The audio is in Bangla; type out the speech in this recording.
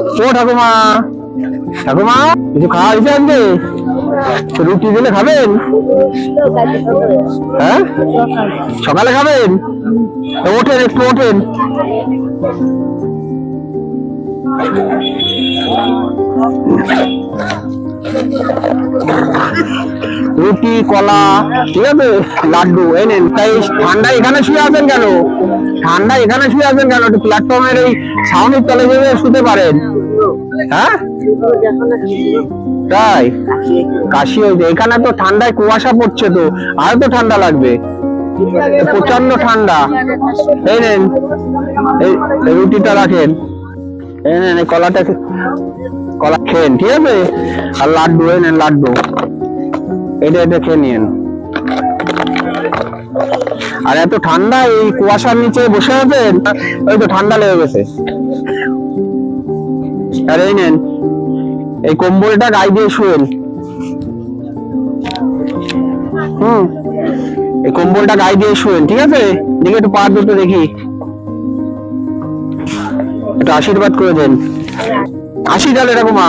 ও ঠাকুমা, ঠাকুমা কিছু খাওয়া হয়েছে আজকে? রুটি দিলে খাবেন? হ্যাঁ, সকালে খাবেন? ওঠেন, একটু ওঠেন। রুটি, কলা, ঠিক আছে, লাড্ডু এই নেন। তাই ঠান্ডা এখানে শুয়ে আছেন কেন? ঠান্ডা এখানে শুয়ে আছেন কেন? একটু প্ল্যাটফর্মের এই ছাউনির তলে যেয়ে শুতে পারেন। হ্যাঁ, তাই কাশি হয়েছে? এখানে তো ঠান্ডায় কুয়াশা পড়ছে, তো আরো তো ঠান্ডা লাগবে, প্রচন্ড ঠান্ডা। এই নেন, এই রুটিটা রাখেন, এই নেন, এই কলাটা, কলা খেন, ঠিক আছে? আর লাড্ডু এই নেন, লাড্ডু এটা খেয়ে নিন। আর এত ঠান্ডা, এই কুয়াশার নিচে বসে আছেন, ওই তো ঠান্ডা লেগে গেছে। আর এই নেন, এই কম্বলটা গায়ে দিয়ে শুয়েন। এই কম্বলটা গায়ে দিয়ে শুয়েন, ঠিক আছে? দেখি একটু পা দুটো দেখি, একটু আশীর্বাদ করে দেন। আসি তাহলে ঠাকুমা।